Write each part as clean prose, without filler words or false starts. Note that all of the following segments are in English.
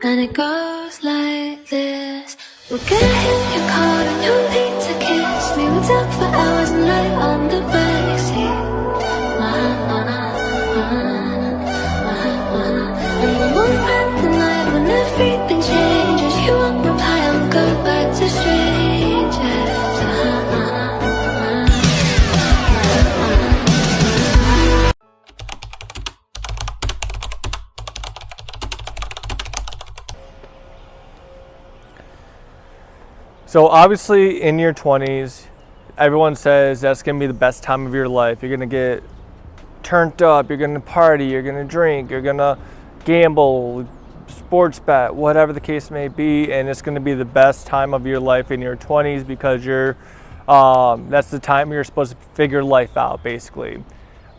And it goes like this. We'll get hit your car and you'll need to kiss me. We'll talk for hours and lie on the backseat. And we won't pass the night when everything changes. You won't reply, I'll go back to strangers. So obviously in your 20s, everyone says that's going to be the best time of your life. You're going to get turned up, you're going to party, you're going to drink, you're going to gamble, sports bet, whatever the case may be, and it's going to be the best time of your life in your 20s because that's the time you're supposed to figure life out, basically.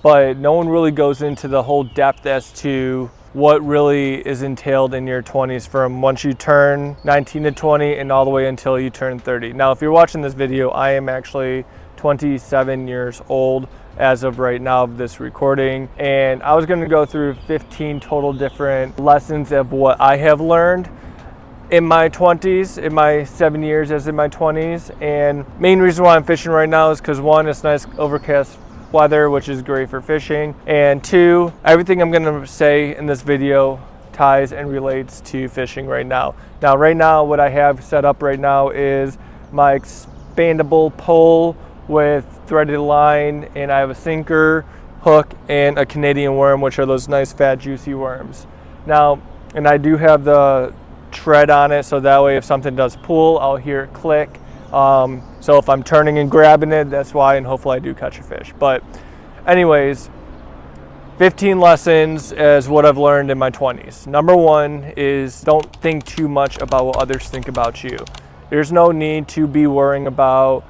But no one really goes into the whole depth as to what really is entailed in your 20s from once you turn 19 to 20 and all the way until you turn 30. Now, if you're watching this video, I am actually 27 years old as of right now of this recording, and I was going to go through 15 total different lessons of what I have learned in my 20s, in my 7 years as in my 20s. And main reason why I'm fishing right now is because one, it's nice overcast weather, which is great for fishing, and two, everything I'm going to say in this video ties and relates to fishing right now. Now, right now, what I have set up right now is my expandable pole with threaded line, and I have a sinker, hook, and a Canadian worm, which are those nice fat juicy worms. Now, and I do have the tread on it, so that way if something does pull, I'll hear it click. So if I'm turning and grabbing it, that's why, and hopefully I do catch a fish. But anyways, 15 lessons is what I've learned in my 20s. Number one is don't think too much about what others think about you. There's no need to be worrying about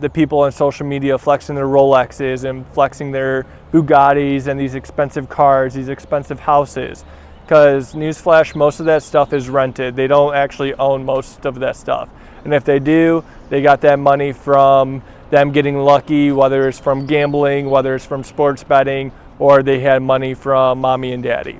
the people on social media flexing their Rolexes and flexing their Bugattis and these expensive cars, these expensive houses. Because newsflash, most of that stuff is rented. They don't actually own most of that stuff. And if they do, they got that money from them getting lucky, whether it's from gambling, whether it's from sports betting, or they had money from mommy and daddy.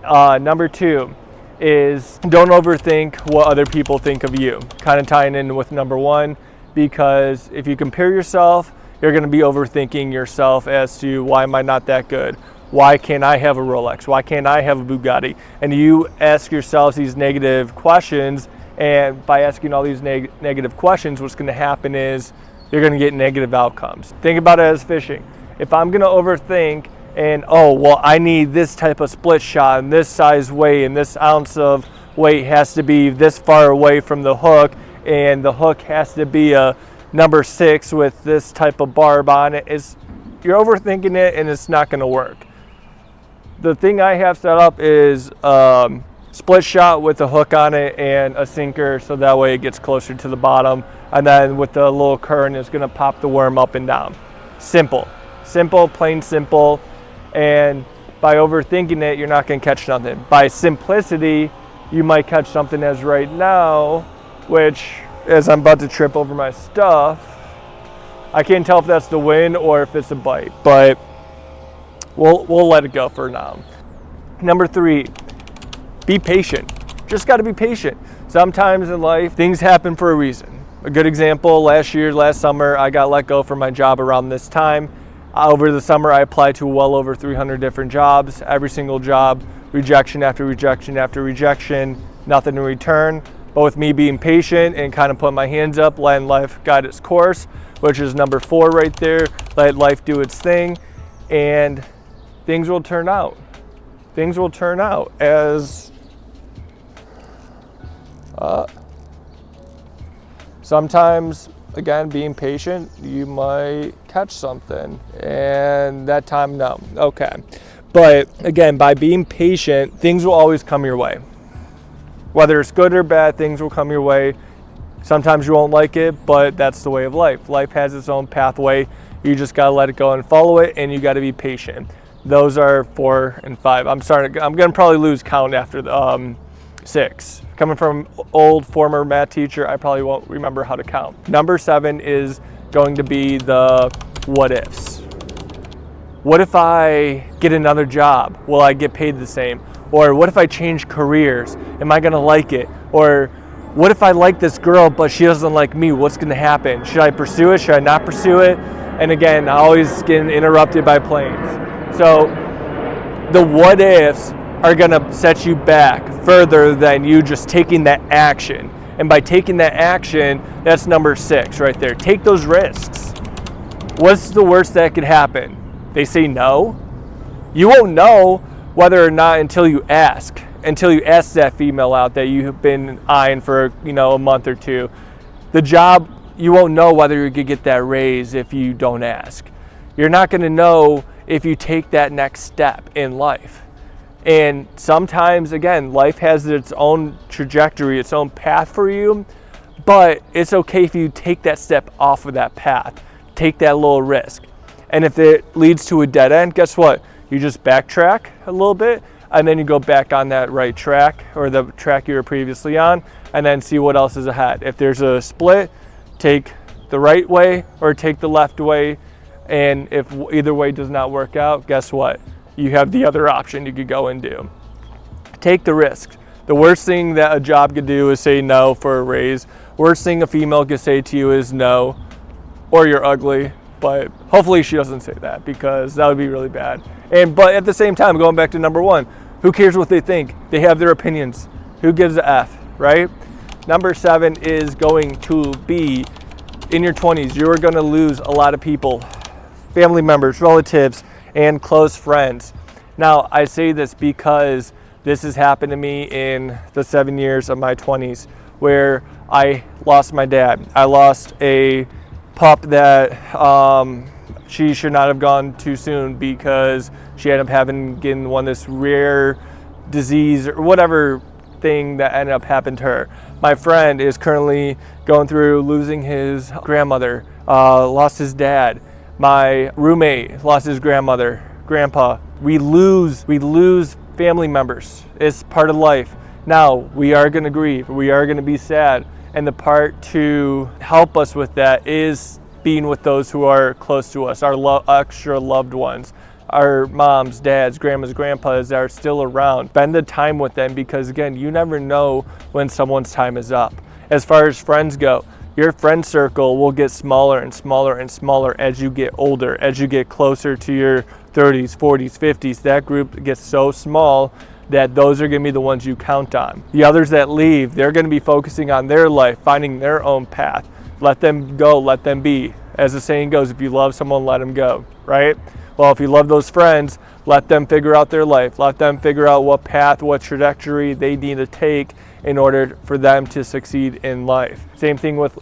Number two is don't overthink what other people think of you. Kind of tying in with number one, because if you compare yourself, you're going to be overthinking yourself as to why am I not that good? Why can't I have a Rolex? Why can't I have a Bugatti? And you ask yourselves these negative questions, and by asking all these negative questions, what's going to happen is you're going to get negative outcomes. Think about it as fishing. If I'm going to overthink and, oh, well, I need this type of split shot and this size weight and this ounce of weight has to be this far away from the hook, and the hook has to be a number 6 with this type of barb on it, you're overthinking it and it's not going to work. The thing I have set up is split shot with a hook on it and a sinker, so that way it gets closer to the bottom, and then with the little current it's going to pop the worm up and down. Simple, plain simple. And by overthinking it, you're not going to catch nothing. By simplicity, you might catch something as right now, which as I'm about to trip over my stuff, I can't tell if that's the wind or if it's a bite, but we'll let it go for now. Number three, be patient. Just got to be patient. Sometimes in life, things happen for a reason. A good example, last summer, I got let go from my job around this time. Over the summer, I applied to well over 300 different jobs. Every single job, rejection after rejection after rejection, nothing in return. But with me being patient and kind of putting my hands up, letting life guide its course, which is number 4 right there, let life do its thing, and things will turn out. Things will turn out as sometimes, again, being patient, you might catch something, and that time, no. Okay. But again, by being patient, things will always come your way. Whether it's good or bad, things will come your way. Sometimes you won't like it, but that's the way of life. Life has its own pathway. You just got to let it go and follow it, and you got to be patient. Those are 4 and 5. I'm going to probably lose count after the 6. Coming from old former math teacher, I probably won't remember how to count. Number 7 is going to be the what ifs. What if I get another job? Will I get paid the same? Or what if I change careers? Am I gonna like it? Or what if I like this girl but she doesn't like me? What's gonna happen? Should I pursue it? Should I not pursue it? And again, I always get interrupted by planes. So the what ifs are gonna set you back further than you just taking that action. And by taking that action, that's number 6 right there. Take those risks. What's the worst that could happen? They say no. You won't know whether or not until you ask that female out that you've been eyeing for, a month or two. The job, you won't know whether you could get that raise if you don't ask. You're not going to know if you take that next step in life. And sometimes, again, life has its own trajectory, its own path for you, but it's okay if you take that step off of that path, take that little risk. And if it leads to a dead end, guess what? You just backtrack a little bit, and then you go back on that right track, or the track you were previously on, and then see what else is ahead. If there's a split, take the right way or take the left way. And if either way does not work out, guess what? You have the other option you could go and do. Take the risk. The worst thing that a job could do is say no for a raise. Worst thing a female could say to you is no, or you're ugly. But hopefully she doesn't say that, because that would be really bad. But at the same time, going back to number 1, who cares what they think? They have their opinions. Who gives a F, right? Number 7 is going to be in your 20s. You're going to lose a lot of people, family members, relatives, and close friends. Now, I say this because this has happened to me in the 7 years of my 20s, where I lost my dad. I lost a pup that she should not have gone too soon, because she ended up getting one of this rare disease or whatever thing that ended up happening to her. My friend is currently going through losing his grandmother, lost his dad. My roommate lost his grandpa. We lose family members. It's part of life. Now, we are going to grieve. We are going to be sad. And the part to help us with that is being with those who are close to us, our extra loved ones, our moms, dads, grandmas, grandpas that are still around. Spend the time with them, because again, you never know when someone's time is up. As far as friends go, your friend circle will get smaller and smaller and smaller as you get older, as you get closer to your 30s, 40s, 50s. That group gets so small that those are going to be the ones you count on. The others that leave, they're going to be focusing on their life, finding their own path. Let them go, let them be. As the saying goes, if you love someone, let them go, right? Well, if you love those friends, let them figure out their life. Let them figure out what path, what trajectory they need to take in order for them to succeed in life. Same thing with,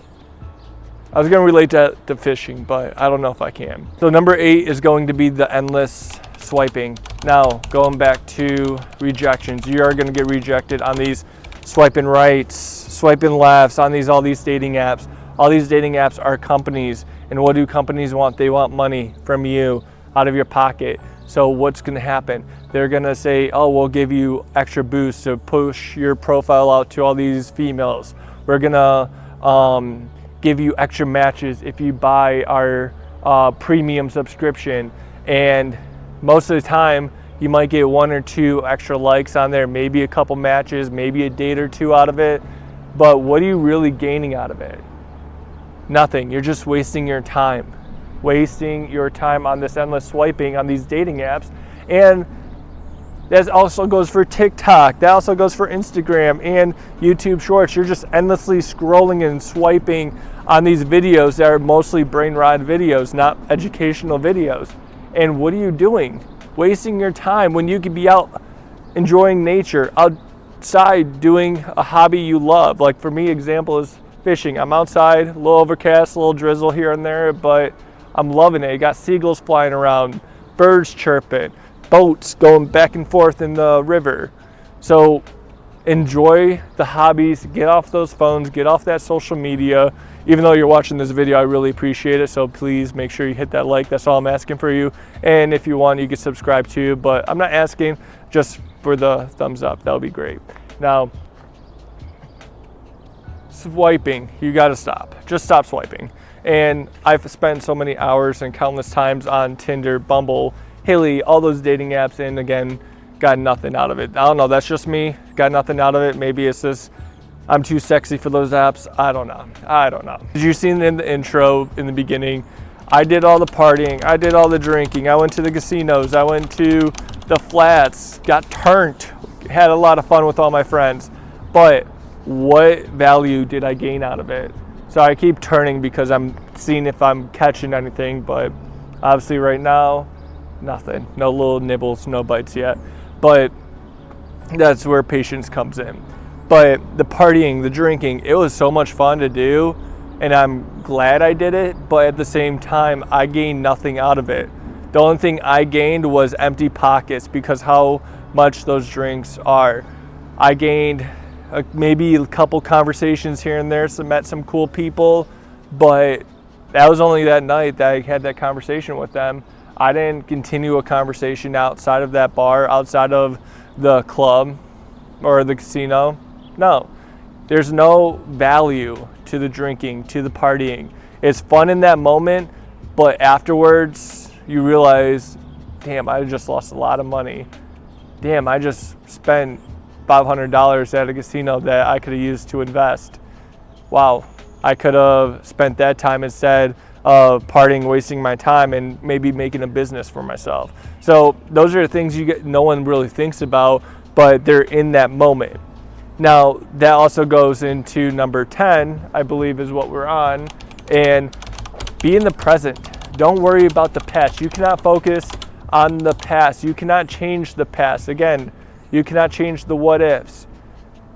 I was going to relate that to fishing, but I don't know if I can. So number 8 is going to be the endless swiping. Now, going back to rejections, you are going to get rejected on these swiping rights, swiping lefts, on all these dating apps. All these dating apps are companies, and what do companies want? They want money from you out of your pocket. So what's going to happen? They're going to say, oh, we'll give you extra boosts to push your profile out to all these females. We're going to give you extra matches if you buy our premium subscription. And most of the time, you might get 1 or 2 extra likes on there, maybe a couple matches, maybe a date or 2 out of it. But what are you really gaining out of it? Nothing. You're just wasting your time. Wasting your time on this endless swiping on these dating apps. And that also goes for TikTok. That also goes for Instagram and YouTube Shorts. You're just endlessly scrolling and swiping on these videos that are mostly brain rot videos, not educational videos. And what are you doing? Wasting your time when you could be out enjoying nature, outside doing a hobby you love. Like for me, example is fishing. I'm outside, a little overcast, a little drizzle here and there, but I'm loving it. You got seagulls flying around, birds chirping, boats going back and forth in the river. So enjoy the hobbies, get off those phones, get off that social media. Even though you're watching this video, I really appreciate it. So please make sure you hit that like. That's all I'm asking for you. And if you want, you can subscribe too, but I'm not asking, just for the thumbs up. That would be great. Now, swiping, you got to stop. Just stop swiping. And I've spent so many hours and countless times on Tinder, Bumble, Haley, all those dating apps. And again, got nothing out of it. I don't know, that's just me, got nothing out of it. Maybe it's just I'm too sexy for those apps. I don't know. Did you see in the intro in the beginning? I did all the partying, I did all the drinking, I went to the casinos, I went to the flats, got turned, had a lot of fun with all my friends. But what value did I gain out of it? So I keep turning because I'm seeing if I'm catching anything, but obviously right now, nothing. No little nibbles, no bites yet. But that's where patience comes in. But the partying, the drinking, it was so much fun to do, and I'm glad I did it, but at the same time, I gained nothing out of it. The only thing I gained was empty pockets because how much those drinks are. I gained maybe a couple conversations here and there, so met some cool people, but that was only that night that I had that conversation with them. I didn't continue a conversation outside of that bar, outside of the club or the casino. No, there's no value to the drinking, to the partying. It's fun in that moment, but afterwards you realize, damn, I just lost a lot of money. Damn, I just spent $500 at a casino that I could have used to invest. Wow, I could have spent that time instead of partying, wasting my time, and maybe making a business for myself. So those are the things no one really thinks about, but they're in that moment. Now, that also goes into number 10, I believe is what we're on, and be in the present. Don't worry about the past. You cannot focus on the past. You cannot change the past. Again, you cannot change the what ifs.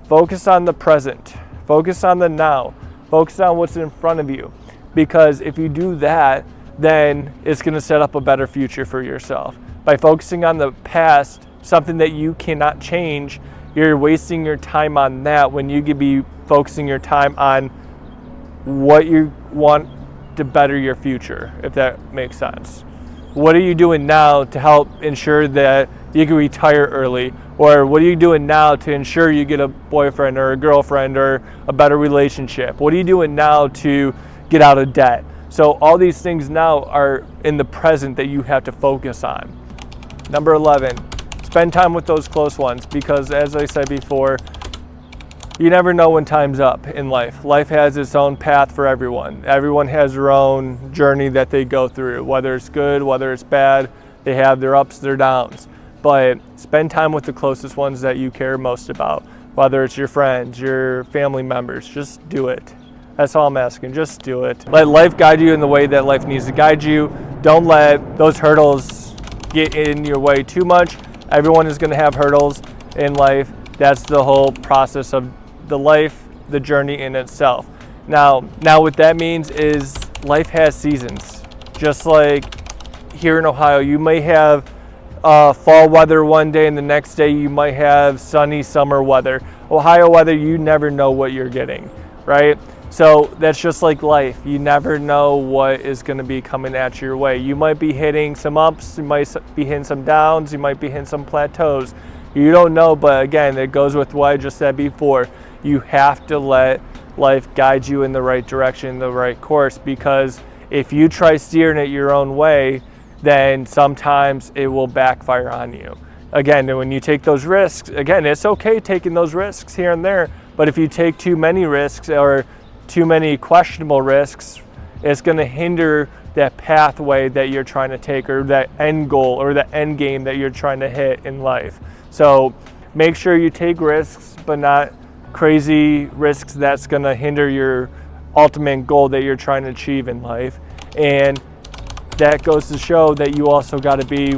Focus on the present. Focus on the now. Focus on what's in front of you. Because if you do that, then it's going to set up a better future for yourself. By focusing on the past, something that you cannot change, you're wasting your time on that when you could be focusing your time on what you want to better your future, if that makes sense. What are you doing now to help ensure that you can retire early? Or what are you doing now to ensure you get a boyfriend or a girlfriend or a better relationship? What are you doing now to get out of debt? So all these things now are in the present that you have to focus on. Number 11, spend time with those close ones, because as I said before, you never know when time's up in life. Life has its own path for everyone. Everyone has their own journey that they go through, whether it's good, whether it's bad. They have their ups, their downs. But spend time with the closest ones that you care most about, whether it's your friends, your family members. Just do it. That's all I'm asking. Just do it. Let life guide you in the way that life needs to guide you. Don't let those hurdles get in your way too much. Everyone is going to have hurdles in life. That's the whole process of the life, the journey in itself. Now what that means is life has seasons. Just like here in Ohio, you may have fall weather one day, and the next day you might have sunny summer weather. Ohio weather, you never know what you're getting, right? So that's just like life. You never know what is going to be coming at your way. You might be hitting some ups, you might be hitting some downs, you might be hitting some plateaus. You don't know, but again, it goes with what I just said before. You have to let life guide you in the right direction, the right course, because if you try steering it your own way, then sometimes it will backfire on you. Again, when you take those risks, again, it's okay taking those risks here and there, but if you take too many risks or too many questionable risks, it's going to hinder that pathway that you're trying to take, or that end goal or the end game that you're trying to hit in life. So make sure you take risks, but not crazy risks that's going to hinder your ultimate goal that you're trying to achieve in life. And that goes to show that you also got to be,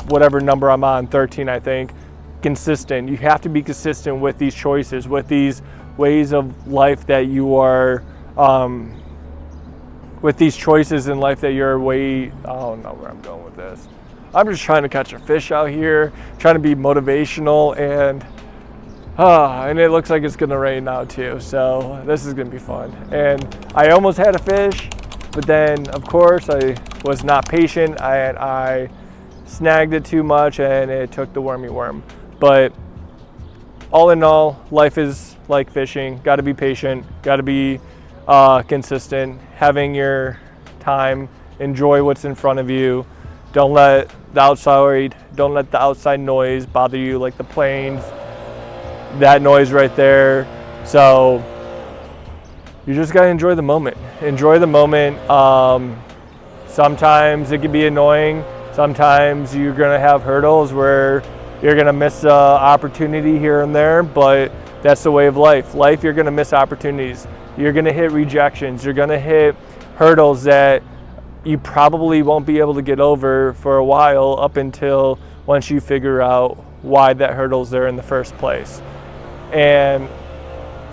whatever number I'm on, 13 I think, consistent. You have to be consistent with these choices, with these ways of life that you are, with these choices in life that you're I don't know where I'm going with this. I'm just trying to catch a fish out here, trying to be motivational, and it looks like it's gonna rain now too, so this is gonna be fun. And I almost had a fish, but then of course I was not patient, and I snagged it too much and it took the wormy worm. But all in all, life is like fishing. Got to be patient, got to be consistent, having your time, enjoy what's in front of you. Don't let the outside, don't let the outside noise bother you, like the planes, that noise right there. So you just gotta enjoy the moment. Enjoy the moment. Sometimes it can be annoying. Sometimes you're gonna have hurdles where you're gonna miss an opportunity here and there, but that's the way of life. Life, you're gonna miss opportunities. You're gonna hit rejections. You're gonna hit hurdles that you probably won't be able to get over for a while, up until once you figure out why that hurdle's there in the first place. And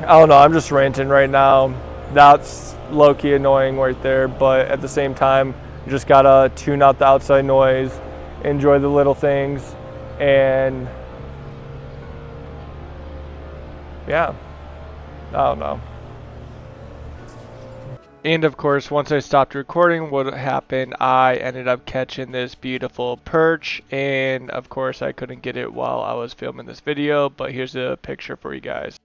I don't know, I'm just ranting right now. That's low-key annoying right there, but at the same time, you just gotta tune out the outside noise, enjoy the little things, and yeah, I don't know. And of course, once I stopped recording, what happened, I ended up catching this beautiful perch, and of course I couldn't get it while I was filming this video, but here's a picture for you guys.